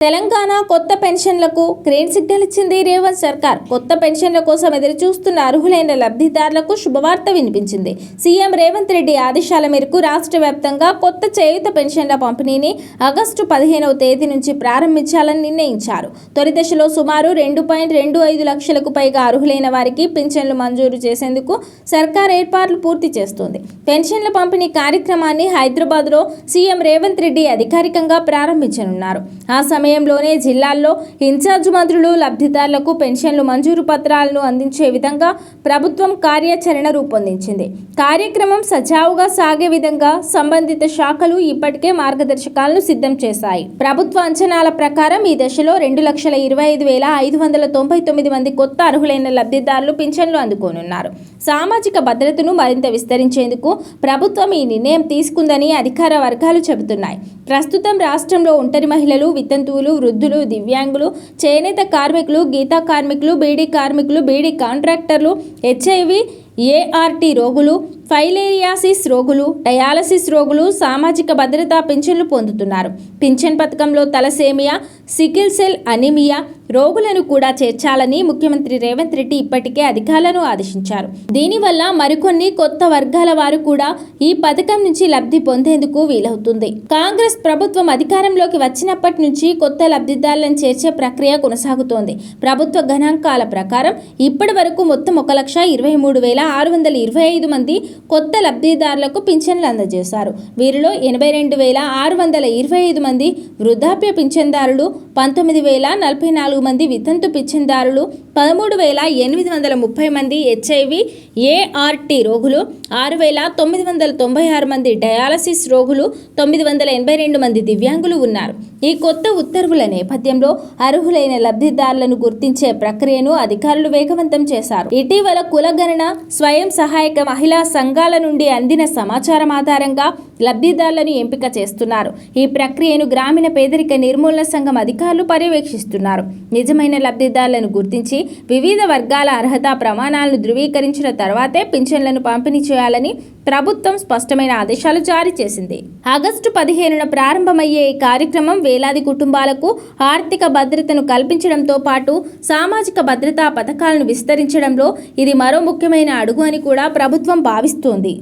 తెలంగాణ కొత్త పెన్షన్లకు green signal ఇచ్చింది రేవంత్ సర్కార్. కొత్త పెన్షన్ల కోసం ఎదురు చూస్తున్న అర్హులైన లబ్ధిదారులకు శుభవార్త వినిపించింది. సీఎం రేవంత్ రెడ్డి ఆదేశాల మేరకు రాష్ట్ర వ్యాప్తంగా కొత్త చేయూత పెన్షన్ల పంపిణీని ఆగస్టు 15వ తేదీ నుంచి ప్రారంభించాలని నిర్ణయించారు. తొలి దశలో సుమారు 2.25 లక్షలకు పైగా అర్హులైన వారికి పెన్షన్లు మంజూరు చేసేందుకు సర్కార్ ఏర్పాట్లు పూర్తి చేస్తోంది. పెన్షన్ల పంపిణీ కార్యక్రమాన్ని హైదరాబాద్లో సీఎం రేవంత్ రెడ్డి అధికారికంగా ప్రారంభించనున్నారు. ఆ సమయంలోనే జిల్లాల్లో ఇన్ఛార్జ్ మంత్రులు లబ్ధిదారులకు పెన్షన్లు మంజూరు పత్రాలను అందించే విధంగా ప్రభుత్వం కార్యాచరణ రూపొందించింది. కార్యక్రమం సజావుగా సాగే విధంగా సంబంధిత శాఖలు ఇప్పటికే మార్గదర్శకాలను సిద్ధం చేశాయి. ప్రభుత్వ అంచనాల ప్రకారం ఈ దశలో 2,25,599 మంది కొత్త అర్హులైన లబ్ధిదారులు పింఛన్లు అందుకోనున్నారు. సామాజిక భద్రతను మరింత విస్తరించేందుకు ప్రభుత్వం ఈ నిర్ణయం తీసుకుందని అధికార వర్గాలు చెబుతున్నాయి. ప్రస్తుతం రాష్ట్రంలో ఒంటరి మహిళలు, వితంతువులు, వృద్ధులు, దివ్యాంగులు, చేనేత కార్మికులు, గీతా కార్మికులు, బీడీ కార్మికులు, బీడీ కాంట్రాక్టర్లు, హెచ్ఐవి ఏఆర్టీ రోగులు, ఫైలేరియాసిస్ రోగులు, డయాలసిస్ రోగులు సామాజిక భద్రతా పింఛన్లు పొందుతున్నారు. పింఛన్ పథకంలో తలసేమియా, సికిల్ సెల్ అనీమియా రోగులను కూడా చేర్చాలని ముఖ్యమంత్రి రేవంత్ రెడ్డి ఇప్పటికే అధికారులను ఆదేశించారు. దీనివల్ల మరికొన్ని కొత్త వర్గాల వారు కూడా ఈ పథకం నుంచి లబ్ధి పొందేందుకు వీలవుతుంది. కాంగ్రెస్ ప్రభుత్వం అధికారంలోకి వచ్చినప్పటి నుంచి కొత్త లబ్ధిదారులను చేర్చే ప్రక్రియ కొనసాగుతోంది. ప్రభుత్వ గణాంకాల ప్రకారం ఇప్పటి వరకు మొత్తం 1,23,625 మంది కొత్త లబ్ధిదారులకు పింఛన్లు అందజేశారు. వీరిలో 82,625 మంది వృద్ధాప్య పింఛన్దారులు, 19,044 మంది వితంతు పింఛన్దారులు, 13,830 మంది హెచ్ఐవి ఏఆర్టీ రోగులు, 6,996 మంది డయాలసిస్ రోగులు, 982 మంది దివ్యాంగులు ఉన్నారు. ఈ కొత్త ఉత్తర్వుల నేపథ్యంలో అర్హులైన లబ్ధిదారులను గుర్తించే ప్రక్రియను అధికారులు వేగవంతం చేశారు. ఇటీవల కులగణన, స్వయం సహాయక మహిళా సంఘాల నుండి అందిన సమాచారం ఆధారంగా లబ్ధిదారులను ఎంపిక చేస్తున్నారు. ఈ ప్రక్రియను గ్రామీణ పేదరిక నిర్మూలన సంఘం అధికారులు పర్యవేక్షిస్తున్నారు. నిజమైన లబ్ధిదారులను గుర్తించి వివిధ వర్గాల అర్హత ప్రమాణాలను ధృవీకరించిన తర్వాతే పింఛన్లను పంపిణీ చేయాలని ప్రభుత్వం స్పష్టమైన ఆదేశాలు జారీ చేసింది. ఆగస్టు 15న ప్రారంభమయ్యే ఈ కార్యక్రమం వేలాది కుటుంబాలకు ఆర్థిక భద్రతను కల్పించడంతో పాటు సామాజిక భద్రతా పథకాలను విస్తరించడంలో ఇది మరో ముఖ్యమైన అడుగు అని కూడా ప్రభుత్వం భావిస్తోంది.